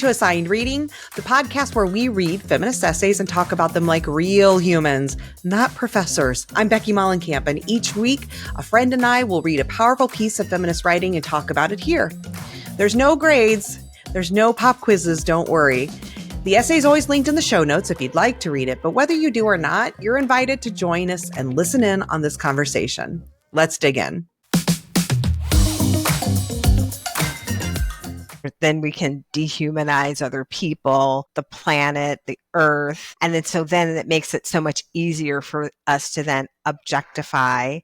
to Assigned Reading, the podcast where we read feminist essays and talk about them like real humans, not professors. I'm Becky Mollenkamp, and each week, a friend and I will read a powerful piece of feminist writing and talk about it here. There's no grades, there's no pop quizzes, don't worry. The essay is always linked in the show notes if you'd like to read it, but whether you do or not, you're invited to join us and listen in on this conversation. Let's dig in. Then we can dehumanize other people, the planet, the earth. And then it makes it so much easier for us to then objectify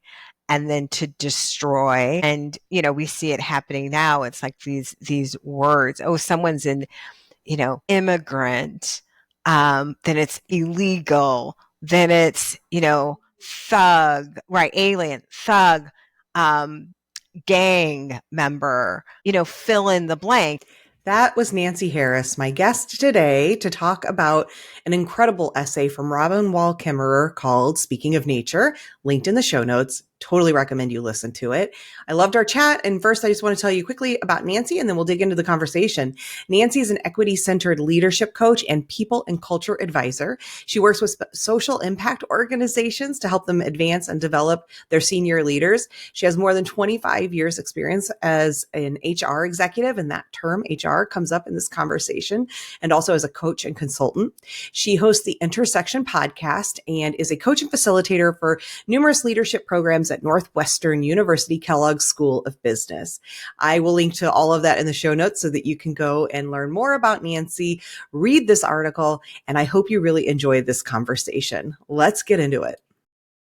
and then to destroy. And, we see it happening now. It's like these words. Oh, someone's in, immigrant, then it's illegal, then it's, thug, right? Alien, thug, gang member, fill in the blank. That was Nancy Harris, my guest today, to talk about an incredible essay from Robin Wall Kimmerer called Speaking of Nature, linked in the show notes. Totally recommend you listen to it. I loved our chat. And first, I just want to tell you quickly about Nancy, and then we'll dig into the conversation. Nancy is an equity-centered leadership coach and people and culture advisor. She works with social impact organizations to help them advance and develop their senior leaders. She has more than 25 years experience as an HR executive, and that term HR comes up in this conversation, and also as a coach and consultant. She hosts the Intersection podcast and is a coach and facilitator for numerous leadership programs at Northwestern University Kellogg School of Business. I will link to all of that in the show notes so that you can go and learn more about Nancy, read this article, and I hope you really enjoy this conversation. Let's get into it.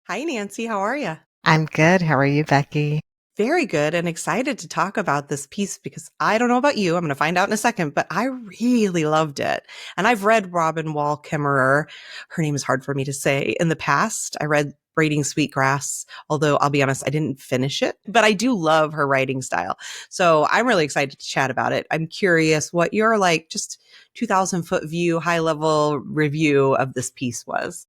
Hi, Nancy. How are you? I'm good. How are you, Becky? Very good, and excited to talk about this piece because I don't know about you. I'm going to find out in a second, but I really loved it. And I've read Robin Wall Kimmerer. Her name is hard for me to say. In the past, I read Braiding Sweetgrass, although I'll be honest, I didn't finish it, but I do love her writing style. So I'm really excited to chat about it. I'm curious what your just 2,000-foot view, high-level review of this piece was.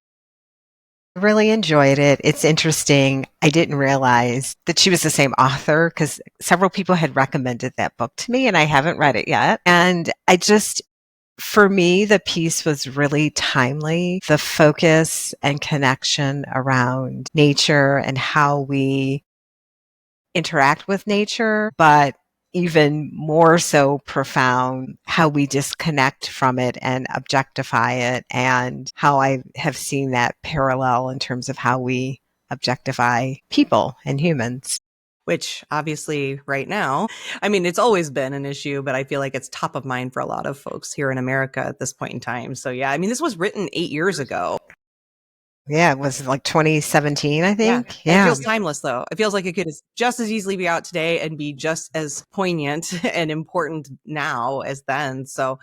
Really enjoyed it. It's interesting. I didn't realize that she was the same author because several people had recommended that book to me and I haven't read it yet. And for me, the piece was really timely. The focus and connection around nature and how we interact with nature, but even more so profound, how we disconnect from it and objectify it, and how I have seen that parallel in terms of how we objectify people and humans. Which obviously right now, it's always been an issue, but I feel like it's top of mind for a lot of folks here in America at this point in time. So yeah, this was written 8 years ago. Yeah, it was like 2017, I think. Yeah. It feels timeless, though. It feels like it could just as easily be out today and be just as poignant and important now as then. So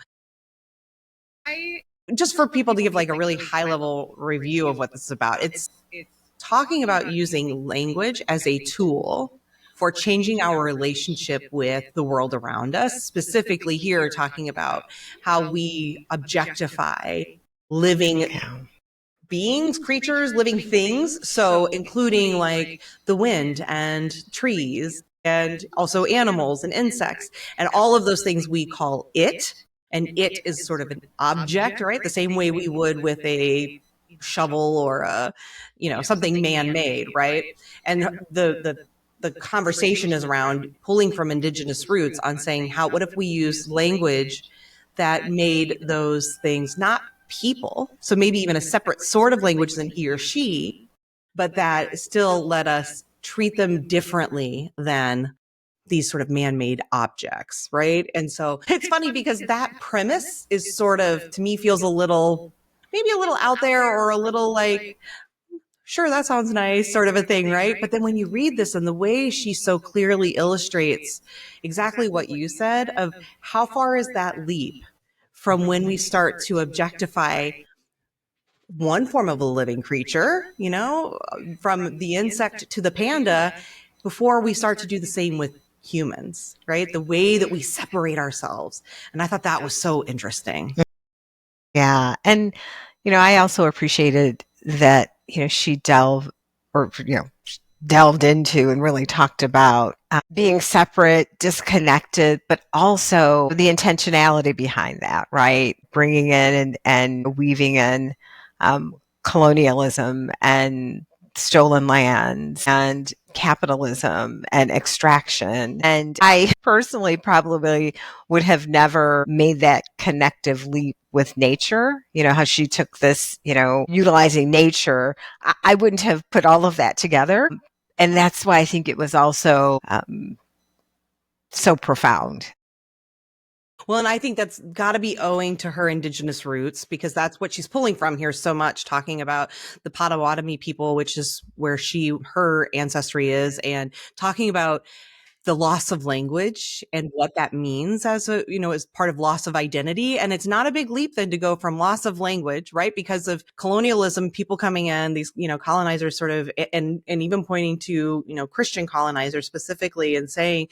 just for people to give a really high-level review of what this is about, it's talking about using language as a tool for changing our relationship with the world around us, specifically here talking about how we objectify living beings, creatures, living things. So including the wind and trees and also animals and insects and all of those things we call it. And it is sort of an object, right? The same way we would with a shovel or something man-made, right? And the conversation is around pulling from Indigenous roots on saying what if we use language that made those things not people, so maybe even a separate sort of language than he or she, but that still let us treat them differently than these sort of man-made objects, right? And so it's funny because that premise is sort of, to me, feels maybe a little out there or a little sure, that sounds nice sort of a thing, right? But then when you read this and the way she so clearly illustrates exactly what you said of how far is that leap from when we start to objectify one form of a living creature, from the insect to the panda, before we start to do the same with humans, right? The way that we separate ourselves. And I thought that was so interesting. Yeah. And, I also appreciated that, she delved or, delved into and really talked about being separate, disconnected, but also the intentionality behind that, right? Bringing in and weaving in colonialism and stolen lands and capitalism and extraction. And I personally probably would have never made that connective leap with nature, how she took this, utilizing nature. I wouldn't have put all of that together. And that's why I think it was also so profound. Well, and I think that's got to be owing to her Indigenous roots, because that's what she's pulling from here so much, talking about the Potawatomi people, which is where her ancestry is, and talking about the loss of language and what that means as part of loss of identity. And it's not a big leap then to go from loss of language, right? Because of colonialism, people coming in, these, colonizers sort of, and even pointing to, Christian colonizers specifically, and saying,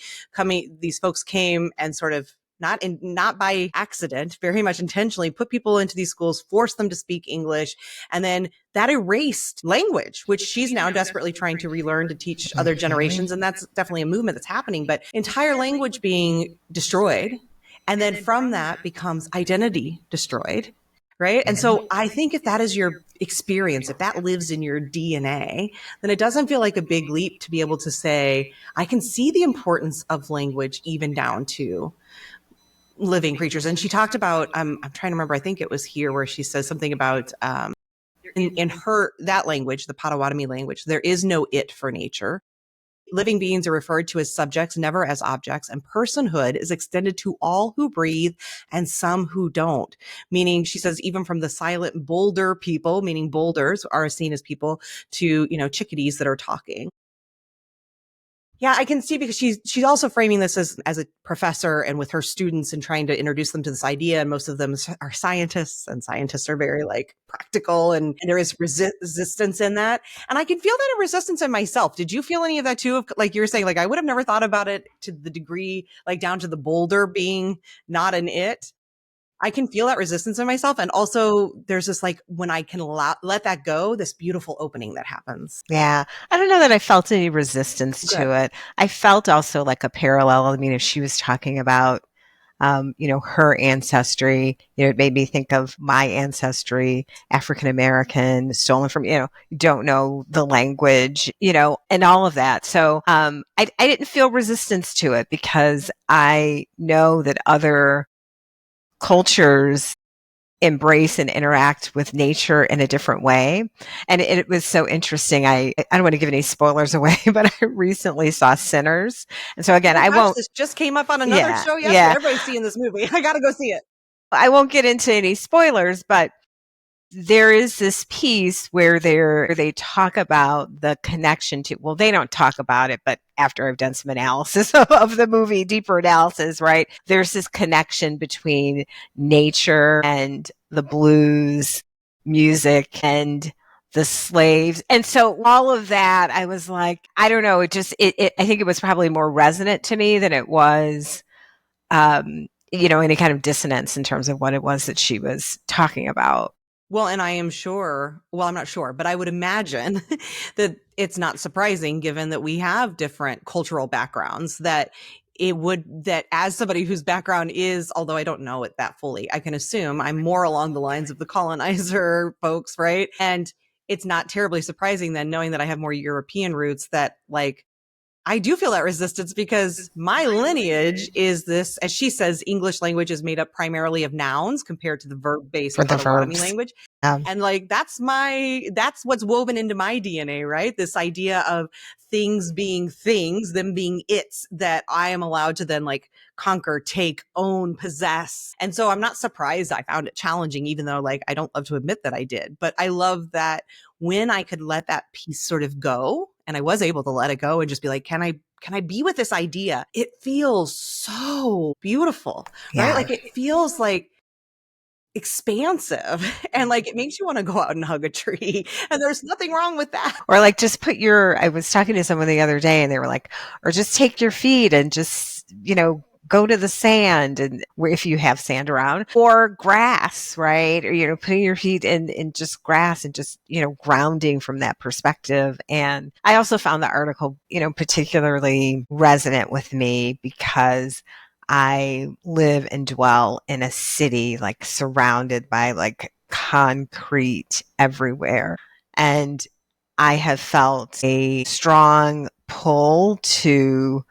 these folks came and sort of, not by accident, very much intentionally put people into these schools, forced them to speak English, and then that erased language, which she's now desperately trying to relearn to teach other generations. And that's definitely a movement that's happening, but entire language being destroyed. And then from that becomes identity destroyed. Right. And so I think if that is your experience, if that lives in your DNA, then it doesn't feel like a big leap to be able to say, I can see the importance of language even down to living creatures. And she talked about, I'm trying to remember, I think it was here where she says something about, in that language, the Potawatomi language, there is no it for nature. Living beings are referred to as subjects, never as objects, and personhood is extended to all who breathe and some who don't. Meaning, she says, even from the silent boulder people, meaning boulders are seen as people, to, chickadees that are talking. Yeah, I can see, because she's also framing this as a professor and with her students and trying to introduce them to this idea. And most of them are scientists, and scientists are very practical, and there is resistance in that. And I can feel that resistance in myself. Did you feel any of that too? Like you were saying, I would have never thought about it to the degree, down to the boulder being not an it. I can feel that resistance in myself. And also there's this, when I can let that go, this beautiful opening that happens. Yeah. I don't know that I felt any resistance to it. I felt also like a parallel. I mean, if she was talking about, her ancestry, it made me think of my ancestry, African American, stolen from, don't know the language, and all of that. So, I didn't feel resistance to it, because I know that other cultures embrace and interact with nature in a different way. And it was so interesting. I don't want to give any spoilers away, but I recently saw Sinners. And so again, this just came up on another show yesterday. Yeah. Everybody's seeing this movie. I got to go see it. I won't get into any spoilers, but there is this piece where they talk about the connection to, well, they don't talk about it, but after I've done some analysis of the movie, deeper analysis, right? There's this connection between nature and the blues music and the slaves. And so all of that, I was like, I don't know. I think it was probably more resonant to me than it was, any kind of dissonance in terms of what it was that she was talking about. Well, and I am sure, I'm not sure, but I would imagine that it's not surprising, given that we have different cultural backgrounds, that as somebody whose background is, although I don't know it that fully, I can assume I'm more along the lines of the colonizer folks, right? And it's not terribly surprising then, knowing that I have more European roots, that I do feel that resistance, because my lineage is this, as she says, English language is made up primarily of nouns compared to the verb-based Potawatomi language. And that's what's woven into my DNA, right? This idea of things being things, them being its, that I am allowed to then conquer, take, own, possess. And so I'm not surprised I found it challenging, even though I don't love to admit that I did. But I love that when I could let that piece sort of go, and I was able to let it go and just be like, can I be with this idea? It feels so beautiful, right? It feels expansive, and it makes you want to go out and hug a tree, and there's nothing wrong with that. Or just I was talking to someone the other day, and they were like, or just take your feet and just, go to the sand, and if you have sand around, or grass, right? Or, putting your feet in just grass and just, grounding from that perspective. And I also found the article, particularly resonant with me because I live and dwell in a city like surrounded by like concrete everywhere. And I have felt a strong pull to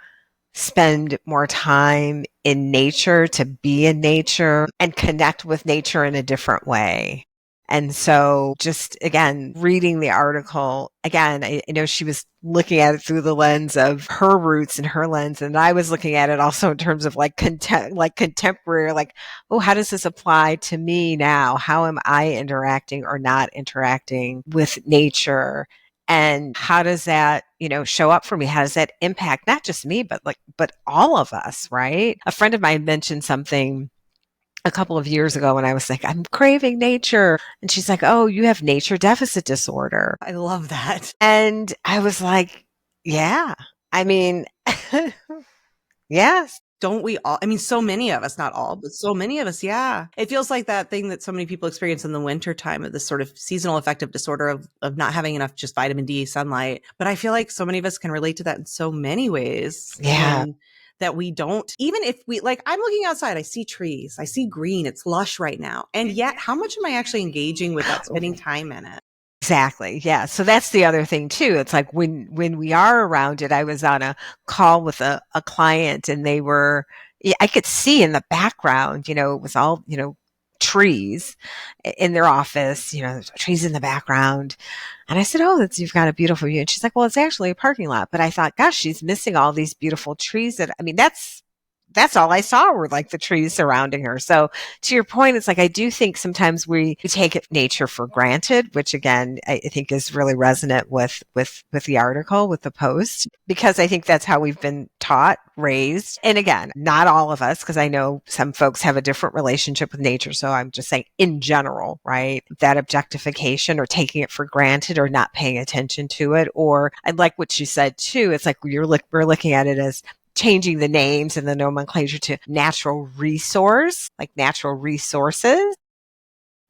spend more time in nature, to be in nature and connect with nature in a different way. And so just again, reading the article again, I know she was looking at it through the lens of her roots and her lens. And I was looking at it also in terms of like contemporary, like, oh, how does this apply to me now? How am I interacting or not interacting with nature? And how does that, show up for me? How does that impact not just me, but all of us, right? A friend of mine mentioned something a couple of years ago when I was like, I'm craving nature. And she's like, oh, you have nature deficit disorder. I love that. And I was like, yeah, I mean, yes. Don't we all? I mean, so many of us, not all, but so many of us. Yeah. It feels like that thing that so many people experience in the winter time of this sort of seasonal affective disorder of not having enough just vitamin D sunlight. But I feel like so many of us can relate to that in so many ways. Yeah. And that we don't, even if we like, I'm looking outside, I see trees, I see green, it's lush right now. And yet, how much am I actually engaging with that, spending time in it? Exactly. Yeah. So that's the other thing too. It's like when we are around it, I was on a call with a client and I could see in the background, it was all, trees in their office, there's trees in the background. And I said, oh, you've got a beautiful view. And she's like, well, it's actually a parking lot. But I thought, gosh, she's missing all these beautiful trees that's all I saw were like the trees surrounding her. So to your point, it's like, I do think sometimes we take nature for granted, which again, I think is really resonant with the article, with the post, because I think that's how we've been taught, raised. And again, not all of us, because I know some folks have a different relationship with nature. So I'm just saying in general, right? That objectification or taking it for granted or not paying attention to it. Or I like what she said too. It's like we're looking at it as changing the names and the nomenclature to natural resource, like natural resources.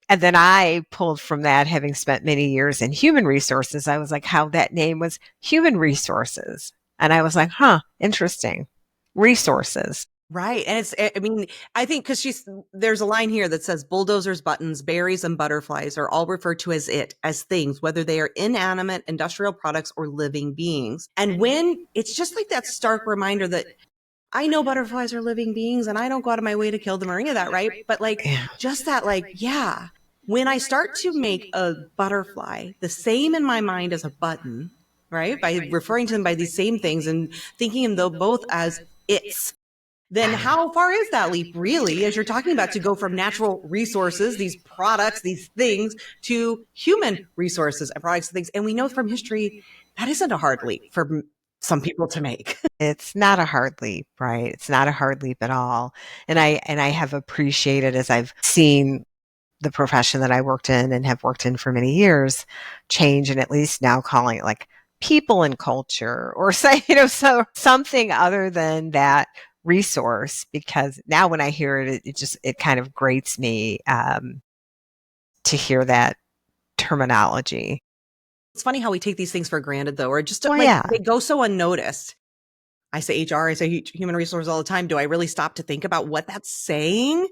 And then I pulled from that, having spent many years in human resources, I was like, how that name was human resources. And I was like, huh, interesting. Resources. Right. And I mean, I think because there's a line here that says bulldozers, buttons, berries, and butterflies are all referred to as things, whether they are inanimate, industrial products, or living beings. And when it's just like that stark reminder that I know butterflies are living beings and I don't go out of my way to kill them or any of that, right? But like, just that, like, yeah, when I start to make a butterfly the same in my mind as a button, right? By referring to them by these same things and thinking of them both as it's, then how far is that leap really, as you're talking about, to go from natural resources, these products, these things, to human resources and products and things? And we know from history that isn't a hard leap for some people to make. It's not a hard leap, right? It's not a hard leap at all. And I have appreciated, as I've seen the profession that I worked in and have worked in for many years change, and at least now calling it like people and culture, or say, so something other than that resource, because now when I hear it, it kind of grates me to hear that terminology. It's funny how we take these things for granted, though, or just yeah. They go so unnoticed. I say HR, I say human resources all the time. Do I really stop to think about what that's saying?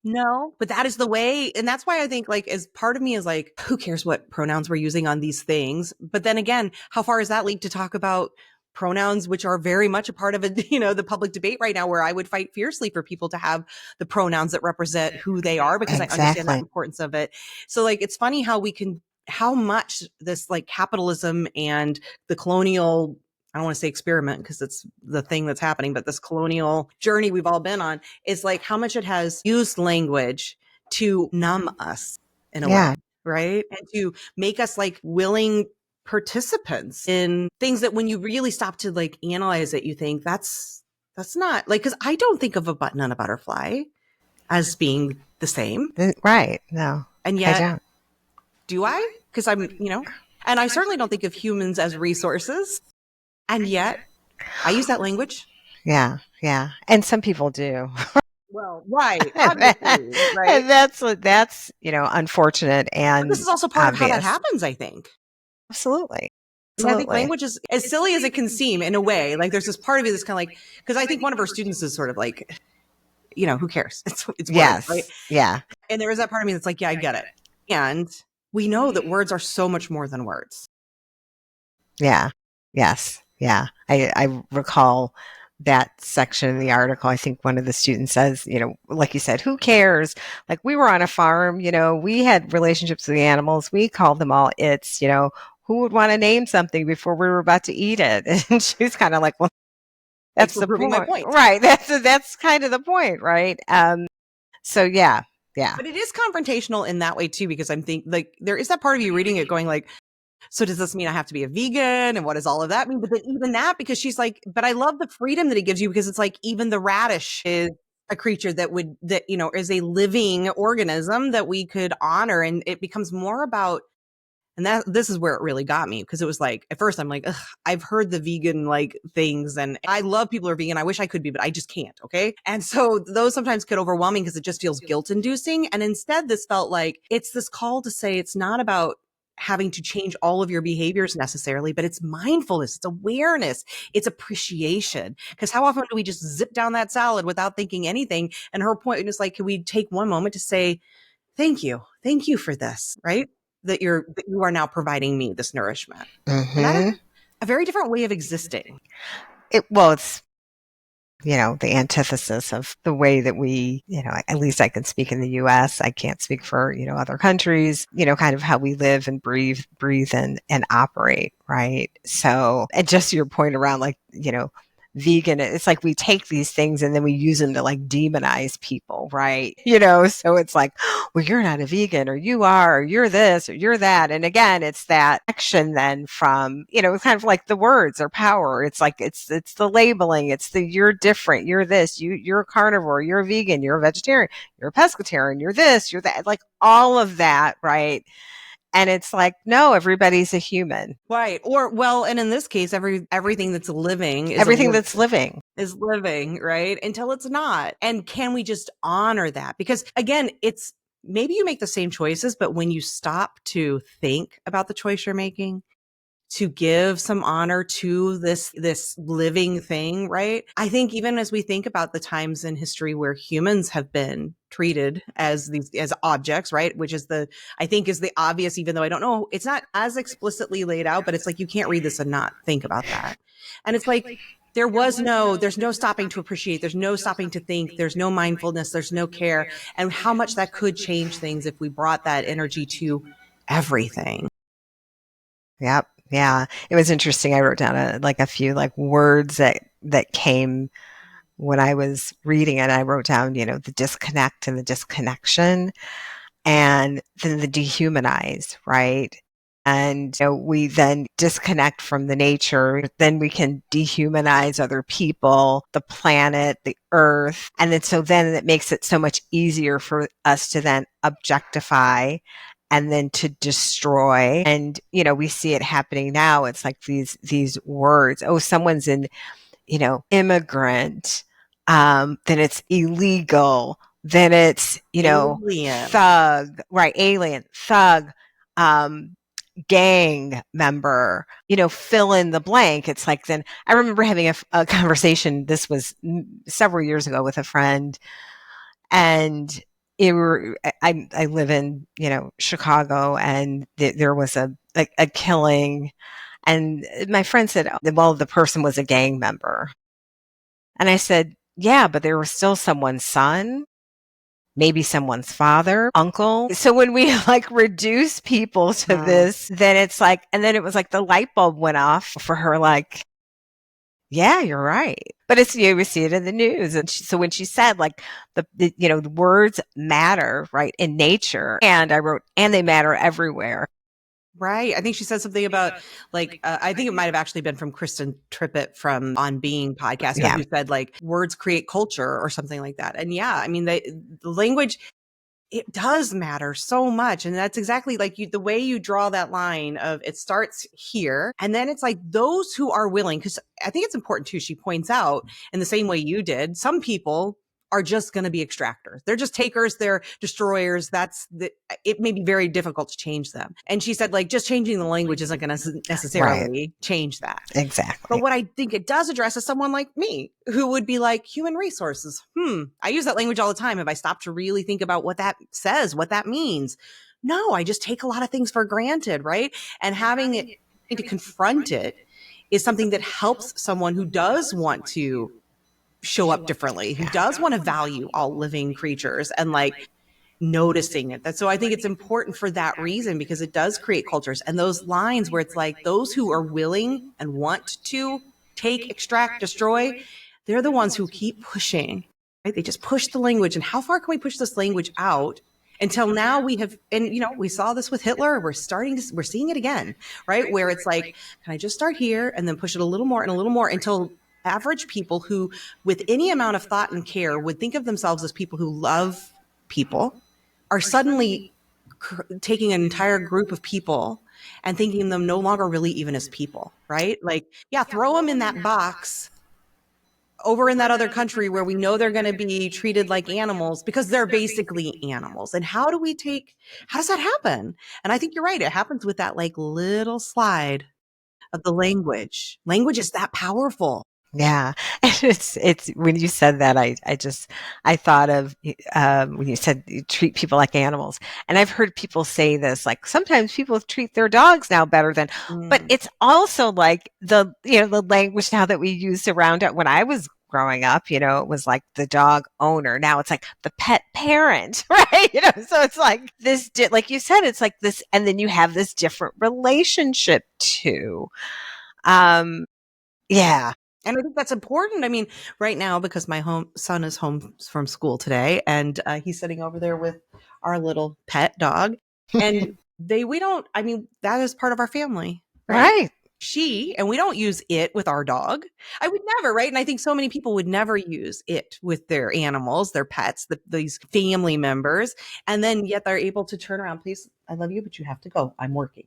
No, but that is the way. And that's why I think, like, as part of me is like, who cares what pronouns we're using on these things? But then again, how far is that leap to talk about pronouns, which are very much a part of it, the public debate right now, where I would fight fiercely for people to have the pronouns that represent who they are, because I understand the importance of it. So like, it's funny how much this like capitalism and the colonial, I don't want to say experiment because it's the thing that's happening, but this colonial journey we've all been on is like how much it has used language to numb us in a way, right? And to make us like willing participants in things that when you really stop to like analyze it, you think that's not like, because I don't think of a button on a butterfly as being the same. Right. No. And yet, do I? Because I'm, and I certainly don't think of humans as resources. And yet I use that language. Yeah. Yeah. And some people do. Well, right, and obviously, right. that's, unfortunate But this and is also part of how that obvious. happens, I think. Absolutely. And I think Absolutely. language is as silly as it can seem in a way. Like there's this part of you that's kind of like, because I think one of our students is sort of like, who cares? It's words, right? Yes. Yeah. And there is that part of me that's like, yeah, I get it. And we know that words are so much more than words. Yeah. Yes. Yeah. I recall that section in the article. I think one of the students says, like you said, who cares? Like we were on a farm, we had relationships with the animals. We called them all its, who would want to name something before we were about to eat it? And she's kind of like, well, Thanks that's for the proving my point. point. Right. That's kind of the point. Right. So yeah. Yeah. But it is confrontational in that way too, because I'm thinking like there is that part of you reading it going like, so does this mean I have to be a vegan? And what does all of that mean? But then even that, because she's like, but I love the freedom that it gives you because it's like even the radish is a creature that is a living organism that we could honor. And it becomes more about, and this is where it really got me because it was like, at first I'm like, ugh, I've heard the vegan like things and I love people who are vegan. I wish I could be, but I just can't. Okay. And so those sometimes get overwhelming because it just feels guilt inducing. And instead this felt like it's this call to say it's not about having to change all of your behaviors necessarily, but it's mindfulness, it's awareness, it's appreciation. Because how often do we just zip down that salad without thinking anything? And her point is like, can we take one moment to say, thank you for this, right? That you are now providing me this nourishment. And that is Mm-hmm. a very different way of existing. It's the antithesis of the way that we, at least I can speak in the US. I can't speak for, other countries, kind of how we live and breathe and operate. Right. So, and just your point around like, vegan, it's like we take these things and then we use them to like demonize people, right? So it's like, well, you're not a vegan or you are, or you're this or you're that. And again, it's that action then from, it's kind of like the words or power. It's like, it's the labeling. It's the, you're different. You're this, you're a carnivore, you're a vegan, you're a vegetarian, you're a pescatarian, you're this, you're that, like all of that. Right. And it's like, no, everybody's a human. Right. Or well, and in this case, everything that's living is everything that's living is living, right? Until it's not. And can we just honor that? Because again, it's maybe you make the same choices, but when you stop to think about the choice you're making, to give some honor to this living thing, right? I think even as we think about the times in history where humans have been treated as objects, right? Which is I think is the obvious, even though I don't know, it's not as explicitly laid out, but it's like you can't read this and not think about that. And it's like there's no stopping to appreciate, there's no stopping to think, there's no mindfulness, there's no care, and how much that could change things if we brought that energy to everything. Yep. Yeah. It was interesting. I wrote down a few like words that came when I was reading it. I wrote down, the disconnect and the disconnection and then the dehumanize, right? And we then disconnect from the nature, then we can dehumanize other people, the planet, the earth. And then it makes it so much easier for us to then objectify and then to destroy. And, we see it happening now. It's like these words, oh, someone's an, immigrant, then it's illegal, then it's, Alien. thug, right? Alien, thug, gang member, fill in the blank. It's like, then I remember having a conversation. This was several years ago with a friend, and I live in, Chicago, and there was a killing, and my friend said, oh, well, the person was a gang member. And I said, yeah, but there was still someone's son, maybe someone's father, uncle. So when we like reduce people to this, then it's like, and then it was like the light bulb went off for her, like, yeah, you're right. But it's, we see it in the news. And so when she said like the words matter, right, in nature, and I wrote, and they matter everywhere. Right. I think she said something about like, I think it might have actually been from Kristen Trippett from On Being podcast, who said like words create culture or something like that. And yeah, I mean, the language, it does matter so much. And that's exactly like the way you draw that line of it starts here. And then it's like those who are willing, because I think it's important too. She points out in the same way you did, some people are just going to be extractors. They're just takers. They're destroyers. It may be very difficult to change them. And she said, like, just changing the language isn't going to necessarily change that. Exactly. But what I think it does address is someone like me who would be like, human resources. I use that language all the time. Have I stopped to really think about what that says, what that means? No, I just take a lot of things for granted, right? And having it to confront it is something that helps someone who does want to show up differently, who does want to value all living creatures and like noticing it. So I think it's important for that reason, because it does create cultures and those lines where it's like those who are willing and want to take, extract, destroy, they're the ones who keep pushing, right? They just push the language. And how far can we push this language out until now we have, and we saw this with Hitler. We're seeing it again, right? Where it's like, can I just start here and then push it a little more and a little more until average people who, with any amount of thought and care, would think of themselves as people who love people, are suddenly taking an entire group of people and thinking them no longer really even as people, right? Like, yeah, throw them in that box over in that other country where we know they're going to be treated like animals because they're basically animals. And how does that happen? And I think you're right. It happens with that like little slide of the language. Language is that powerful. Yeah. And it's when you said that, I thought of, when you said you treat people like animals. And I've heard people say this, like sometimes people treat their dogs now better than, but it's also like the language now that we use around it. When I was growing up, it was like the dog owner. Now it's like the pet parent, right? So it's like this, like you said, it's like this, and then you have this different relationship too. Yeah. And I think that's important. I mean, right now, because my son is home from school today, and he's sitting over there with our little pet dog, and that is part of our family, right? And we don't use it with our dog. I would never, right? And I think so many people would never use it with their animals, their pets, these family members, and then yet they're able to turn around. Please, I love you, but you have to go. I'm working.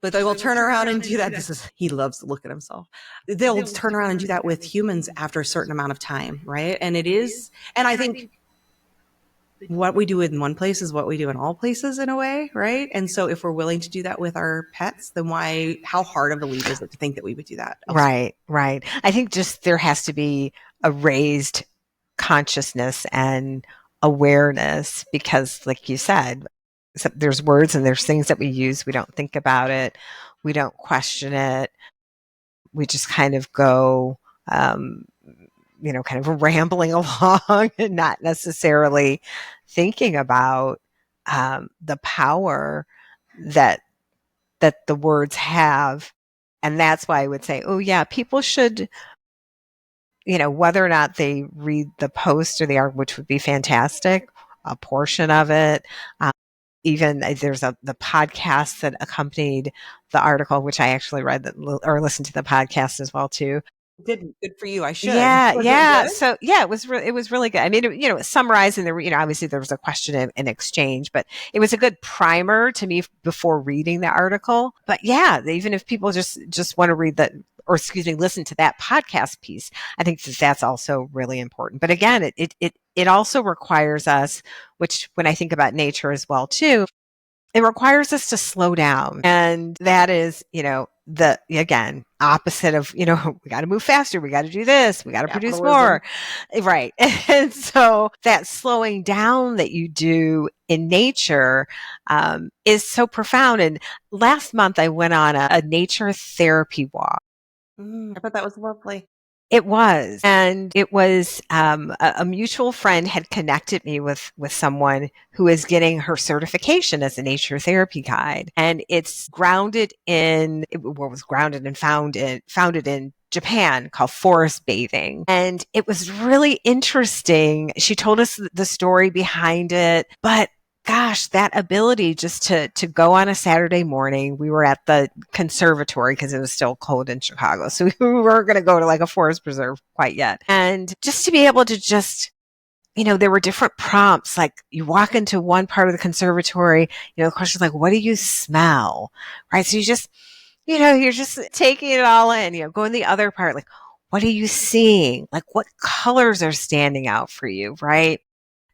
But they will turn around and do that. He loves to look at himself. They'll turn around and do that with humans after a certain amount of time, right? And I think what we do in one place is what we do in all places in a way, right? And so if we're willing to do that with our pets, then how hard of a leap is it to think that we would do that elsewhere? Right. I think just there has to be a raised consciousness and awareness, because like you said, there's words and there's things that we use. We don't think about it. We don't question it. We just kind of go, kind of rambling along and not necessarily thinking about the power that the words have. And that's why I would say, oh yeah, people should, whether or not they read the post or the article, which would be fantastic, a portion of it. Even there's the podcast that accompanied the article, which I actually read or listened to the podcast as well too. Good for you. I should. Yeah. So yeah, it was really good. I mean, it was summarizing obviously there was a question and exchange, but it was a good primer to me before reading the article. But yeah, even if people just want to read listen to that podcast piece, I think that's also really important. But again, it also requires us, which when I think about nature as well too, it requires us to slow down. And that is, the, again, opposite of, we got to move faster. We got to do this. We got to produce more. Right. And so that slowing down that you do in nature, is so profound. And last month I went on a nature therapy walk. I thought that was lovely. It was. And it was a mutual friend had connected me with someone who is getting her certification as a nature therapy guide. And it's founded in Japan, called forest bathing. And it was really interesting. She told us the story behind it, but gosh, that ability just to go on a Saturday morning. We were at the conservatory because it was still cold in Chicago. So we weren't going to go to like a forest preserve quite yet. And just to be able to just there were different prompts. Like you walk into one part of the conservatory, the question's like, what do you smell? Right. So you're just taking it all in, go in the other part, like, what are you seeing? Like what colors are standing out for you? Right.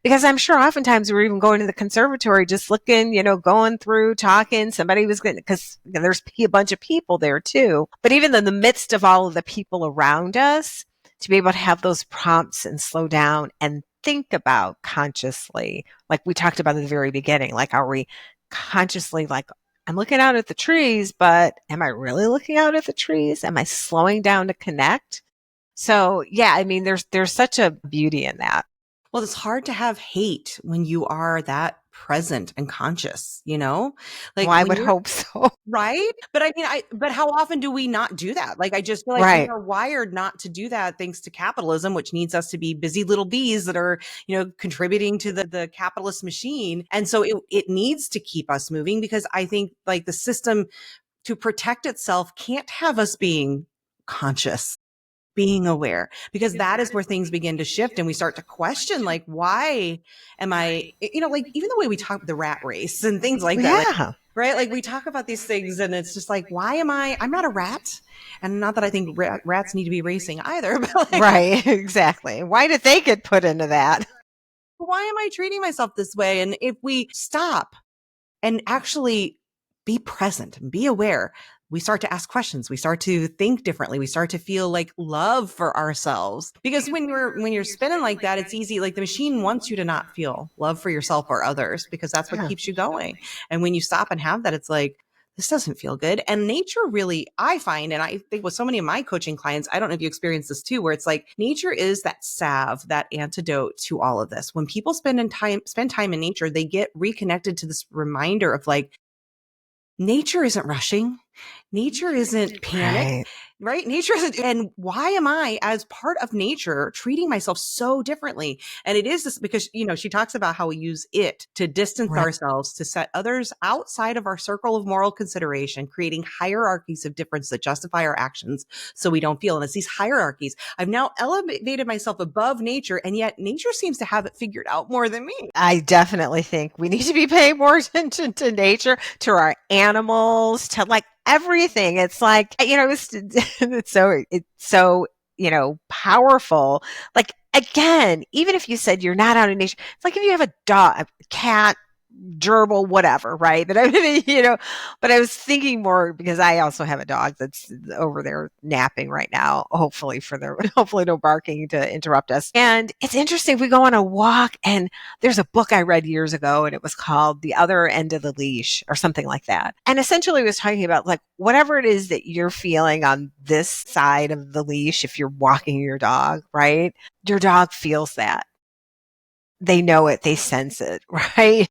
Because I'm sure oftentimes we're even going to the conservatory, just looking, going through, talking. Somebody was going because there's a bunch of people there too. But even in the midst of all of the people around us, to be able to have those prompts and slow down and think about consciously, like we talked about at the very beginning, like, are we consciously like, I'm looking out at the trees, but am I really looking out at the trees? Am I slowing down to connect? So yeah, I mean, there's such a beauty in that. Well, it's hard to have hate when you are that present and conscious, Well, like I when would you're hope so. right. But I mean, but how often do we not do that? Like, I just feel like we Right. are wired not to do that thanks to capitalism, which needs us to be busy little bees that are, contributing to the capitalist machine. And so it needs to keep us moving because I think like the system to protect itself can't have us being conscious, being aware, because that is where things begin to shift and we start to question, like, why am I, like even the way we talk the rat race and things like that, like, Yeah. right? Like we talk about these things and it's just like, why am I'm not a rat. And not that I think rats need to be racing either, but like, Right. Exactly. Why did they get put into that? why am I treating myself this way? And if we stop and actually be present and be aware, we start to ask questions, we start to think differently, we start to feel like love for ourselves, because when you're spinning like that, it's easy, like the machine wants you to not feel love for yourself or others because that's what Yeah. keeps you going. And when you stop and have that, it's like, this doesn't feel good. And nature really, I find, and I think with so many of my coaching clients, I don't know if you experience this too, where it's like nature is that salve, that antidote to all of this. When people spend time in nature, they get reconnected to this reminder of like, nature isn't rushing. Nature isn't panic, Right. right? Nature isn't. And why am I, as part of nature, treating myself so differently? And it is this because, she talks about how we use it to distance Right. ourselves, to set others outside of our circle of moral consideration, creating hierarchies of difference that justify our actions so we don't feel. And it's these hierarchies. I've now elevated myself above nature, and yet nature seems to have it figured out more than me. I definitely think we need to be paying more attention to nature, to our animals, to like everything. It's like, it's so, powerful. Like again, even if you said you're not out in nature, it's like if you have a dog, a cat, gerbil, whatever, right? But I mean, but I was thinking more because I also have a dog that's over there napping right now, hopefully no barking to interrupt us. And it's interesting. We go on a walk and there's a book I read years ago and it was called The Other End of the Leash or something like that. And essentially it was talking about like whatever it is that you're feeling on this side of the leash, if you're walking your dog, right? Your dog feels that. They know it, they sense it, right?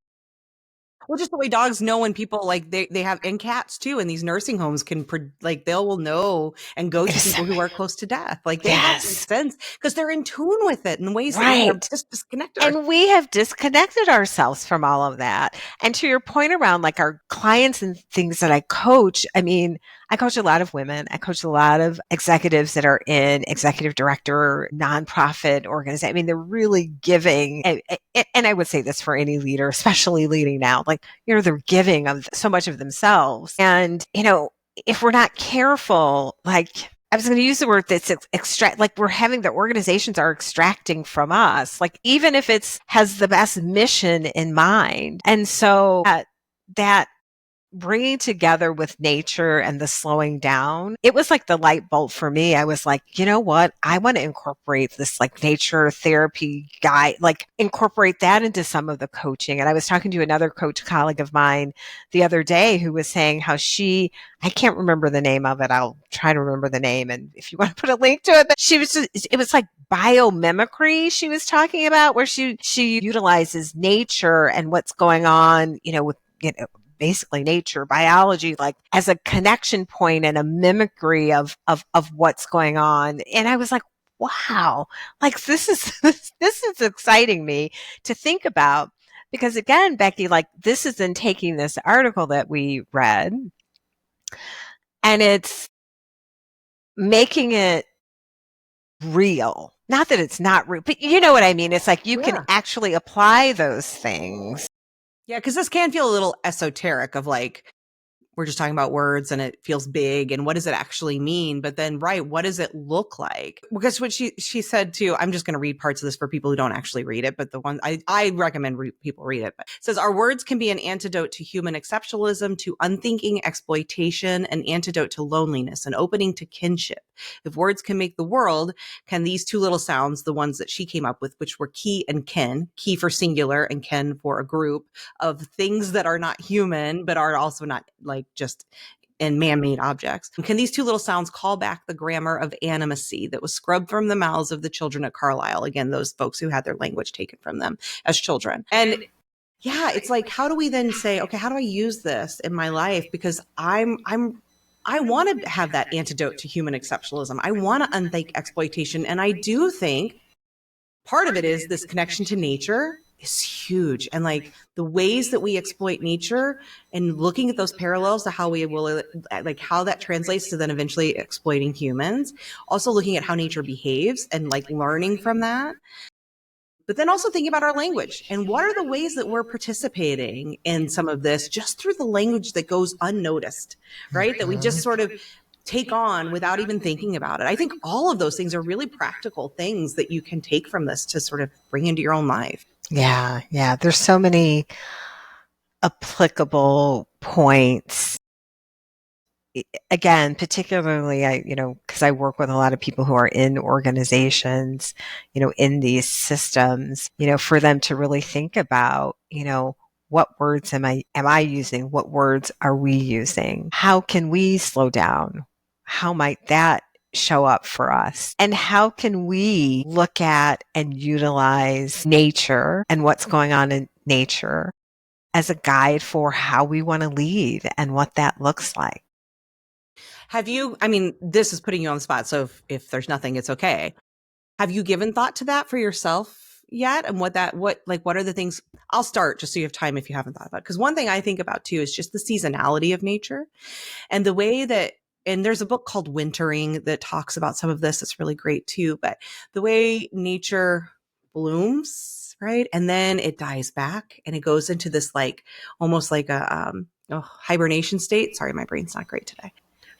Well, just the way dogs know when people like they have, and cats too, and these nursing homes can like they will know and go to people who are close to death. Like they have this Yes. sense because they're in tune with it in ways that we have Right. just disconnected. And we have disconnected ourselves from all of that. And to your point around like our clients and things that I coach, I mean, I coach a lot of women. I coach a lot of executives that are in executive director, nonprofit organizations. I mean, they're really giving. And I would say this for any leader, especially leading now, like, they're giving of so much of themselves. And, if we're not careful, like, I was going to use the word that's extract, like we're having the organizations are extracting from us, like even if has the best mission in mind. And so that bringing together with nature and the slowing down, it was like the light bulb for me. I was like, you know what? I want to incorporate this like nature therapy guy, like incorporate that into some of the coaching. And I was talking to another coach colleague of mine the other day who was saying how I can't remember the name of it. I'll try to remember the name. And if you want to put a link to it, but it was like biomimicry she was talking about, where she utilizes nature and what's going on, with, basically nature, biology, like as a connection point and a mimicry of what's going on. And I was like, wow, like this is exciting me to think about, because again, Becky, like this is in taking this article that we read and it's making it real. not that it's not rude, but you know what I mean? It's like you can Yeah. actually apply those things. Yeah, because this can feel a little esoteric of like, we're just talking about words and it feels big and what does it actually mean? But then, right, what does it look like? Because what she said too, I'm just going to read parts of this for people who don't actually read it, but the one I recommend people read it. But it says, our words can be an antidote to human exceptionalism, to unthinking exploitation, an antidote to loneliness, an opening to kinship. If words can make the world, can these two little sounds, the ones that she came up with, which were key and kin, key for singular and ken for a group of things that are not human, but are also not like just in man-made objects. Can these two little sounds call back the grammar of animacy that was scrubbed from the mouths of the children at Carlisle? Again, those folks who had their language taken from them as children. And yeah, it's like, how do we then say, okay, how do I use this in my life? Because I want to have that antidote to human exceptionalism. I want to unthink exploitation. And I do think part of it is this connection to nature is huge. And like the ways that we exploit nature and looking at those parallels to how we will, like how that translates to then eventually exploiting humans, also looking at how nature behaves and like learning from that. But then also thinking about our language and what are the ways that we're participating in some of this just through the language that goes unnoticed, right? That we just sort of take on without even thinking about it. I think all of those things are really practical things that you can take from this to sort of bring into your own life. Yeah. Yeah. There's so many applicable points. Again, particularly, because I work with a lot of people who are in organizations, in these systems, for them to really think about, what words am I using? What words are we using? How can we slow down? How might that show up for us? And how can we look at and utilize nature and what's going on in nature as a guide for how we want to lead and what that looks like? Have you, I mean, this is putting you on the spot. So if there's nothing, it's okay. Have you given thought to that for yourself yet? And what are the things? I'll start just so you have time if you haven't thought about it. Because one thing I think about too is just the seasonality of nature and the way that, and there's a book called Wintering that talks about some of this. It's really great too. But the way nature blooms, right? And then it dies back and it goes into this like almost like a hibernation state. Sorry, my brain's not great today.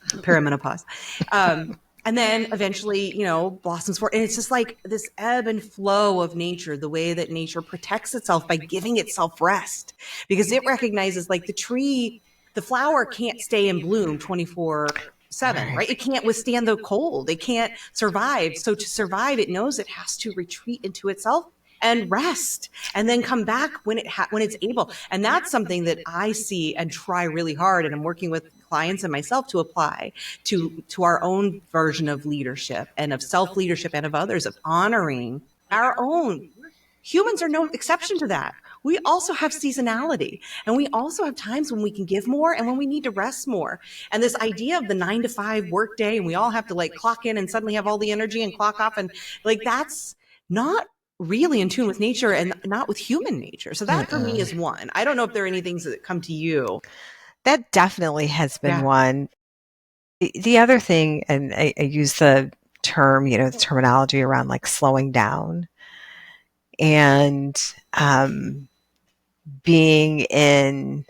Perimenopause. And then eventually, blossoms forth. And it's just like this ebb and flow of nature, the way that nature protects itself by giving itself rest, because it recognizes like the flower can't stay in bloom 24/7, right? It can't withstand the cold. It can't survive. So to survive, it knows it has to retreat into itself and rest and then come back when it's able. And that's something that I see and try really hard. And I'm working with clients and myself to apply to our own version of leadership and of self-leadership and of others, of honoring our own. Humans are no exception to that. We also have seasonality and we also have times when we can give more and when we need to rest more. And this idea of the 9 to 5 work day and we all have to like clock in and suddenly have all the energy and clock off, and like that's not really in tune with nature and not with human nature. So that for me is one. I don't know if there are any things that come to you. That definitely has been one. The other thing, and I use the term, the terminology around like slowing down and being in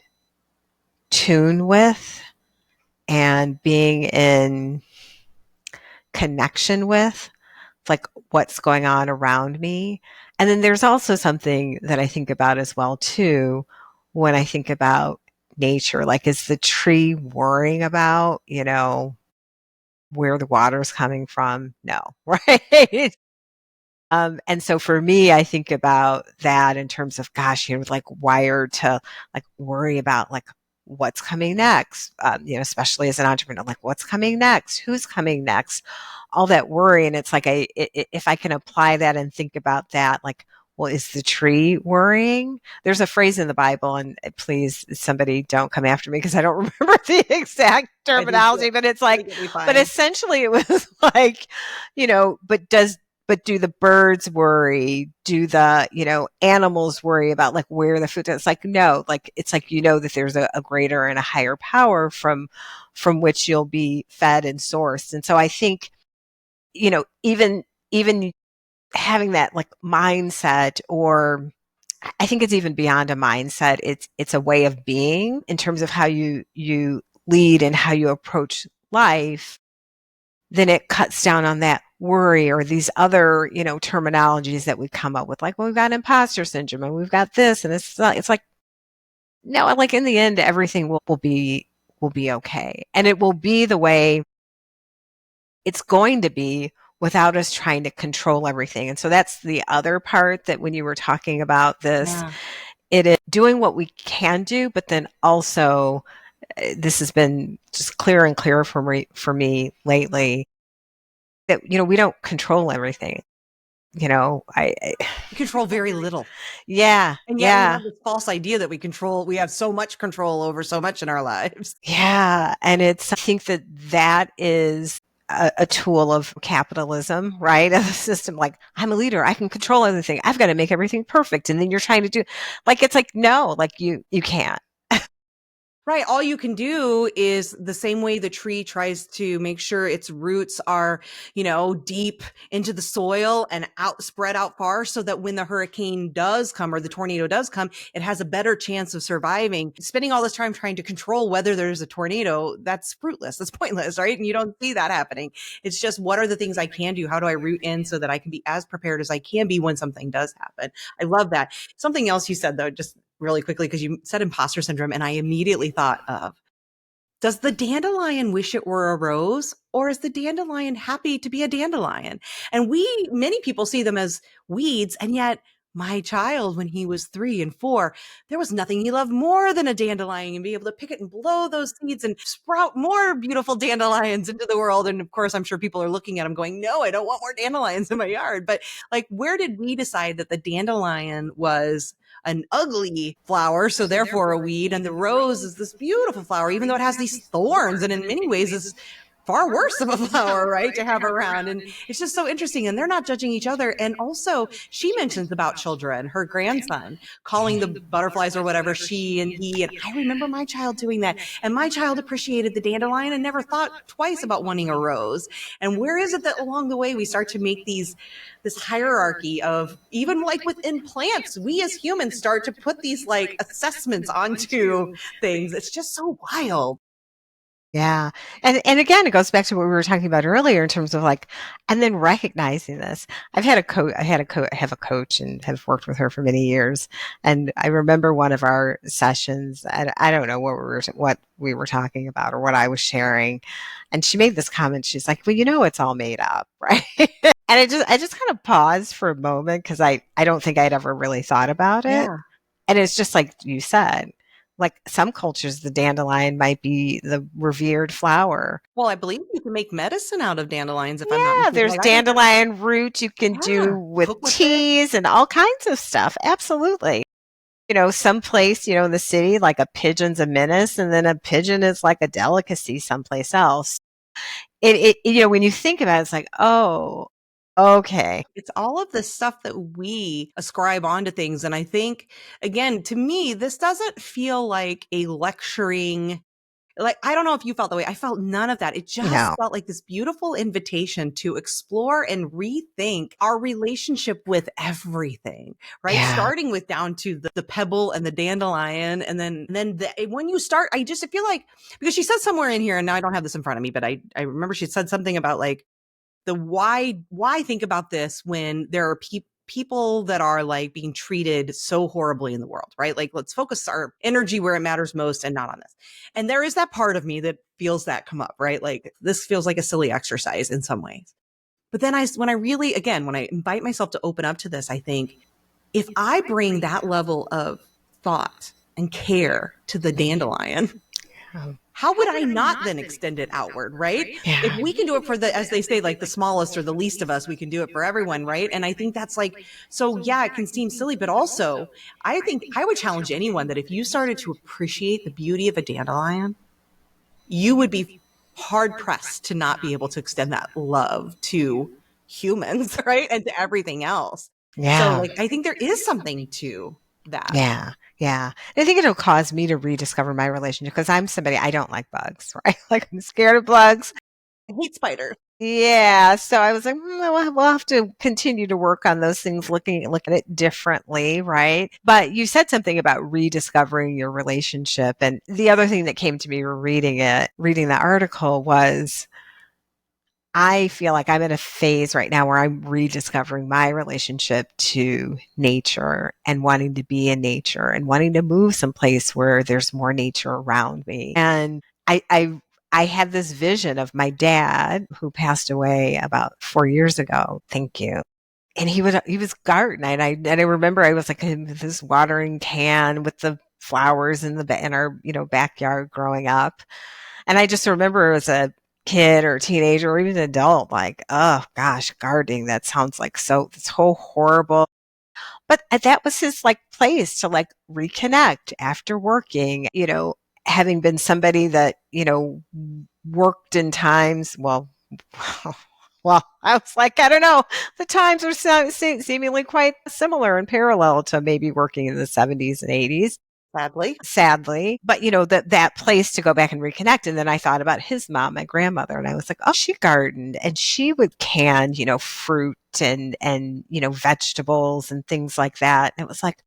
tune with and being in connection with like what's going on around me. And then there's also something that I think about as well too when I think about nature, like is the tree worrying about, where the water's coming from? No, right? And so for me, I think about that in terms of, gosh, like wired to like worry about like what's coming next, especially as an entrepreneur, like what's coming next, who's coming next, all that worry. And it's like, if I can apply that and think about that, like, well, is the tree worrying? There's a phrase in the Bible, and please, somebody don't come after me because I don't remember the exact terminology, but it's like, but essentially it was like, but do the birds worry? Do the, animals worry about like where the food is? It's like, no, like, it's like, that there's a greater and a higher power from which you'll be fed and sourced. And so I think, even having that like mindset, or I think it's even beyond a mindset. It's a way of being in terms of how you lead and how you approach life. Then it cuts down on that worry or these other, terminologies that we come up with. Like, well, we've got imposter syndrome and we've got this, and it's like, no, like in the end, everything will be okay. And it will be the way it's going to be without us trying to control everything. And so that's the other part that when you were talking about this, Yeah. it is doing what we can do, but then also this has been just clearer and clearer for me lately that, we don't control everything. I We control very little. yeah, And yet we yeah. have this false idea that we have so much control over so much in our lives. Yeah, and I think that is a tool of capitalism, right? Of the system, like, I'm a leader, I can control everything, I've got to make everything perfect, and then you're trying to do, like, it's like, no, like you can't. Right. All you can do is the same way the tree tries to make sure its roots are, deep into the soil and spread out far so that when the hurricane does come or the tornado does come, it has a better chance of surviving. Spending all this time trying to control whether there's a tornado, that's fruitless. That's pointless, right? And you don't see that happening. It's just, what are the things I can do? How do I root in so that I can be as prepared as I can be when something does happen? I love that. Something else you said, though, just really quickly, because you said imposter syndrome, and I immediately thought of, does the dandelion wish it were a rose, or is the dandelion happy to be a dandelion? And many people see them as weeds, and yet my child, when he was 3 and 4, there was nothing he loved more than a dandelion and be able to pick it and blow those seeds and sprout more beautiful dandelions into the world. And of course, I'm sure people are looking at him going, no, I don't want more dandelions in my yard. But like, where did we decide that the dandelion was an ugly flower, so therefore a weed, and the rose is this beautiful flower, even though it has these thorns and in many ways is far worse of a flower, right, to have around? And it's just so interesting. And they're not judging each other. And also, she mentions about children, her grandson calling the butterflies or whatever she and he. And I remember my child doing that. And my child appreciated the dandelion and never thought twice about wanting a rose. And where is it that along the way we start to make this hierarchy of, even like within plants, we as humans start to put these like assessments onto things? It's just so wild. Yeah. And again, it goes back to what we were talking about earlier in terms of like, and then recognizing this. I have a coach and have worked with her for many years. And I remember one of our sessions, and I don't know what we were talking about or what I was sharing. And she made this comment. She's like, well, it's all made up, right? And I just kind of paused for a moment because I don't think I'd ever really thought about it. Yeah. And it's just like you said, like some cultures, the dandelion might be the revered flower. Well, I believe you can make medicine out of dandelions, if I'm not Yeah, mistaken. there's Like, I don't, dandelion root you can yeah, do with cook with it. teas and all kinds of stuff. Absolutely. Someplace, in the city, like a pigeon's a menace, and then a pigeon is like a delicacy someplace else. When you think about it, it's like, oh, okay. It's all of the stuff that we ascribe onto things. And I think, again, to me, this doesn't feel like a lecturing. Like, I don't know if you felt that way. I felt none of that. It just No. felt like this beautiful invitation to explore and rethink our relationship with everything, right? Yeah. Starting with down to the pebble and the dandelion. And then when you start, I feel like, because she said somewhere in here, and now I don't have this in front of me, but I remember she said something about like, the why think about this when there are people that are like being treated so horribly in the world, right? Like, let's focus our energy where it matters most and not on this. And there is that part of me that feels that come up, right? Like, this feels like a silly exercise in some ways. But then when I invite myself to open up to this, I think, if I bring that level of thought and care to the dandelion, Um, how would I not then extend it outward, right? If yeah. we can do it for as they say, like the smallest or the least of us, we can do it for everyone, right? And I think that's like, so yeah, it can seem silly, but also I think I would challenge anyone that if you started to appreciate the beauty of a dandelion, you would be hard pressed to not be able to extend that love to humans, right? And to everything else. So Yeah. like, I think there is something to that. Yeah. Yeah. I think it'll cause me to rediscover my relationship because I'm somebody, I don't like bugs, right? Like I'm scared of bugs. I hate spiders. Yeah, so I was like, we'll have to continue to work on those things, look at it differently, right? But you said something about rediscovering your relationship, and the other thing that came to me reading the article was I feel like I'm in a phase right now where I'm rediscovering my relationship to nature and wanting to be in nature and wanting to move someplace where there's more nature around me. And I had this vision of my dad who passed away about 4 years ago. Thank you. And he was gardening, and I remember I was like in this watering can with the flowers in our backyard growing up. And I just remember as a kid or teenager or even an adult, like, oh gosh, gardening, that sounds like it's so horrible. But that was his like place to like reconnect after working, having been somebody that, worked in times, well, I was like, I don't know. The times are seemingly quite similar and parallel to maybe working in the 70s and 80s. Sadly, but that place to go back and reconnect. And then I thought about his mom, my grandmother, and I was like, oh, she gardened and she would can, fruit and vegetables and things like that. And it was like,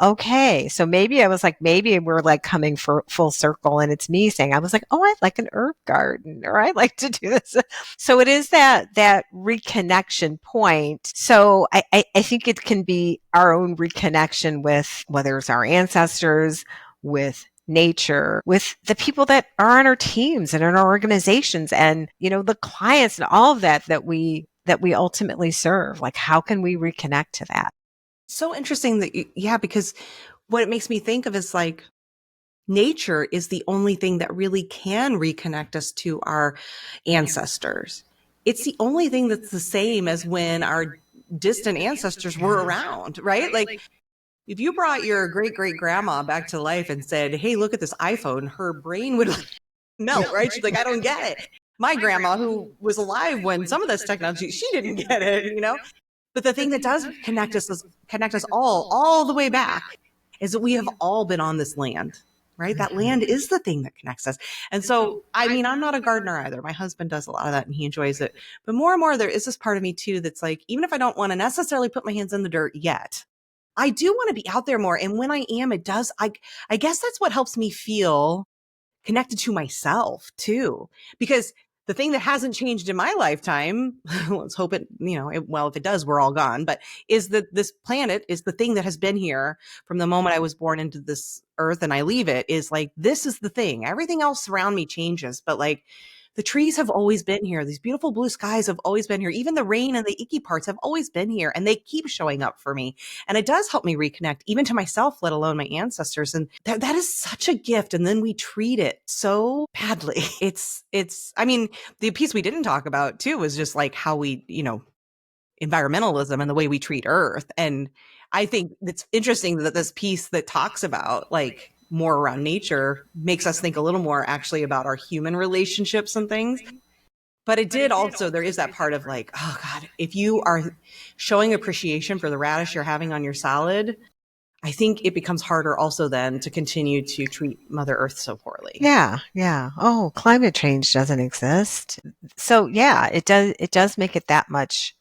okay. So maybe I was like, maybe we're like coming for full circle, and it's me saying, I was like, oh, I like an herb garden, or I like to do this. So it is that reconnection point. So I think it can be our own reconnection with whether it's our ancestors, with nature, with the people that are on our teams and in our organizations, and the clients and all of that we ultimately serve. Like, how can we reconnect to that? So interesting that yeah, because what it makes me think of is like nature is the only thing that really can reconnect us to our ancestors. It's the only thing that's the same as when our distant ancestors were around, right? Like if you brought your great great grandma back to life and said, "Hey, look at this iPhone," her brain would melt, right? She's like, "I don't get it." My grandma, who was alive when some of this technology, she didn't get it. But the thing that does connect us all the way back is that we have all been on this land, right? That land is the thing that connects us. And so, I mean, I'm not a gardener either. My husband does a lot of that and he enjoys it. But more and more, there is this part of me too that's like, even if I don't want to necessarily put my hands in the dirt yet, I do want to be out there more. And when I am, I guess that's what helps me feel connected to myself too, because the thing that hasn't changed in my lifetime, let's hope well, if it does, we're all gone, but is that this planet is the thing that has been here from the moment I was born into this earth and I leave it, is like, this is the thing. Everything else around me changes, but like the trees have always been here. These beautiful blue skies have always been here. Even the rain and the icky parts have always been here, and they keep showing up for me. And it does help me reconnect even to myself, let alone my ancestors. And that is such a gift. And then we treat it so badly. I mean, the piece we didn't talk about too was just like how we, environmentalism and the way we treat Earth. And I think it's interesting that this piece that talks about like more around nature makes us think a little more actually about our human relationships and things. But it did also, there is that part of like, oh God, if you are showing appreciation for the radish you're having on your salad, I think it becomes harder also then to continue to treat Mother Earth so poorly. Yeah, yeah. Oh, climate change doesn't exist. So yeah, it does make it that much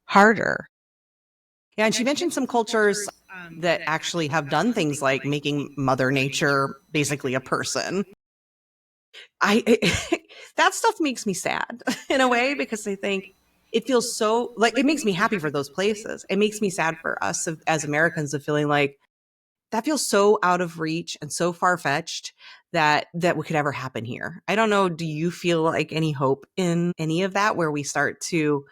harder. Yeah, and she mentioned some cultures that actually have done things like making Mother Nature basically a person. That stuff makes me sad in a way, because I think it feels so like, it makes me happy for those places. It makes me sad for us as Americans of feeling like that feels so out of reach and so far fetched that what could ever happen here. I don't know. Do you feel like any hope in any of that, where we start to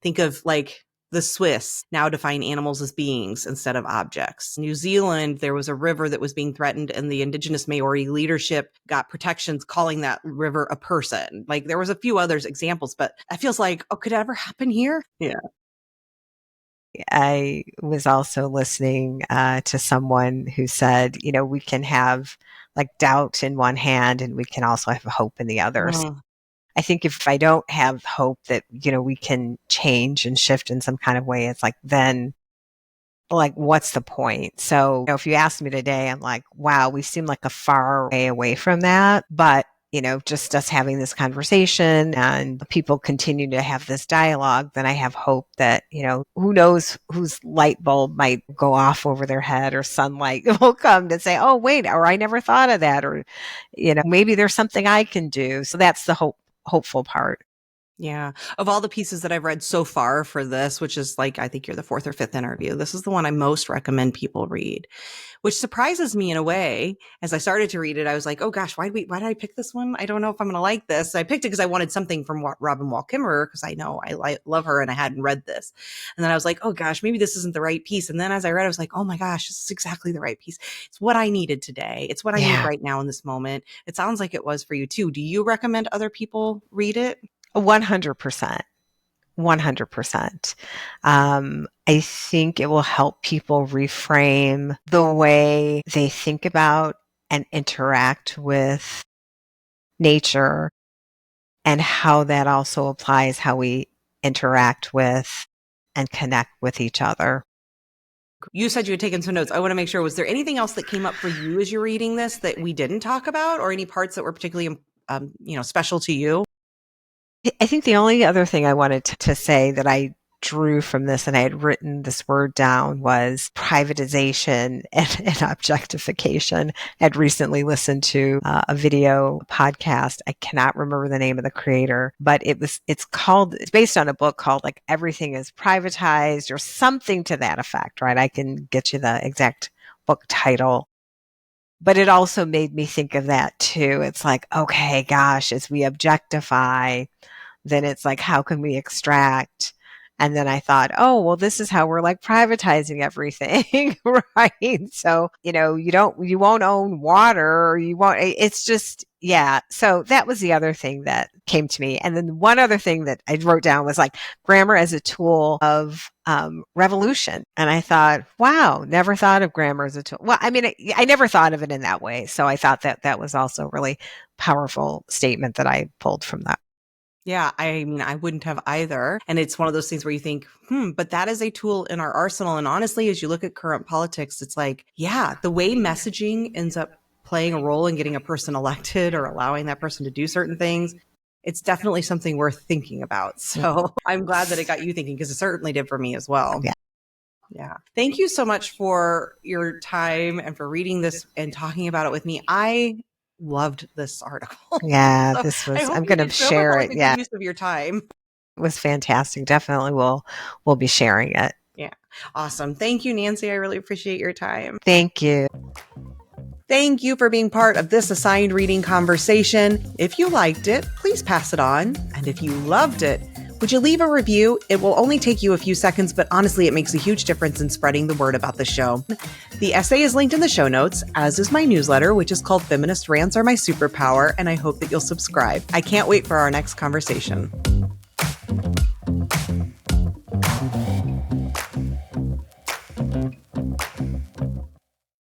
think of like the Swiss now define animals as beings instead of objects? New Zealand, there was a river that was being threatened, and the Indigenous Maori leadership got protections calling that river a person. Like there was a few others examples, but it feels like, oh, could it ever happen here? Yeah. I was also listening to someone who said, we can have like doubt in one hand and we can also have hope in the other. Mm. I think if I don't have hope that, we can change and shift in some kind of way, it's like, then like, what's the point? So, if you asked me today, I'm like, wow, we seem like a far way away from that. But just us having this conversation and people continue to have this dialogue, then I have hope that, who knows whose light bulb might go off over their head or sunlight will come to say, oh, wait, or I never thought of that. Or, maybe there's something I can do. So that's the hopeful part. Yeah. Of all the pieces that I've read so far for this, which is like, I think you're the fourth or fifth interview, this is the one I most recommend people read, which surprises me in a way. As I started to read it, I was like, oh gosh, why did I pick this one? I don't know if I'm going to like this. I picked it because I wanted something from Robin Wall Kimmerer, because I know I love her and I hadn't read this. And then I was like, oh gosh, maybe this isn't the right piece. And then as I read, I was like, oh my gosh, this is exactly the right piece. It's what I needed today. It's what I need right now in this moment. It sounds like it was for you too. Do you recommend other people read it? 100%. 100%. I think it will help people reframe the way they think about and interact with nature, and how that also applies how we interact with and connect with each other. You said you had taken some notes. I want to make sure, was there anything else that came up for you as you're reading this that we didn't talk about, or any parts that were particularly, special to you? I think the only other thing I wanted to say that I drew from this, and I had written this word down, was privatization and objectification. I'd recently listened to a video podcast. I cannot remember the name of the creator, but it's based on a book called like Everything is Privatized or something to that effect, right? I can get you the exact book title. But it also made me think of that too. It's like, okay, gosh, as we objectify, then it's like, how can we extract? And then I thought, oh, well, this is how we're like privatizing everything, right? So, you won't own water, or it's just, yeah. So that was the other thing that came to me. And then one other thing that I wrote down was like grammar as a tool of revolution. And I thought, wow, never thought of grammar as a tool. Well, I mean, I never thought of it in that way. So I thought that was also a really powerful statement that I pulled from that. Yeah, I mean, I wouldn't have either. And it's one of those things where you think, but that is a tool in our arsenal. And honestly, as you look at current politics, it's like, yeah, the way messaging ends up playing a role in getting a person elected or allowing that person to do certain things, it's definitely something worth thinking about. So I'm glad that it got you thinking, because it certainly did for me as well. Yeah. Yeah. Thank you so much for your time and for reading this and talking about it with me. I loved this article. Yeah, So I'm going to share it. Yeah. Use of your time. It was fantastic. Definitely we'll be sharing it. Yeah. Awesome. Thank you, Nancy. I really appreciate your time. Thank you. Thank you for being part of this assigned reading conversation. If you liked it, please pass it on. And if you loved it, would you leave a review? It will only take you a few seconds, but honestly, it makes a huge difference in spreading the word about the show. The essay is linked in the show notes, as is my newsletter, which is called Feminist Rants Are My Superpower, and I hope that you'll subscribe. I can't wait for our next conversation.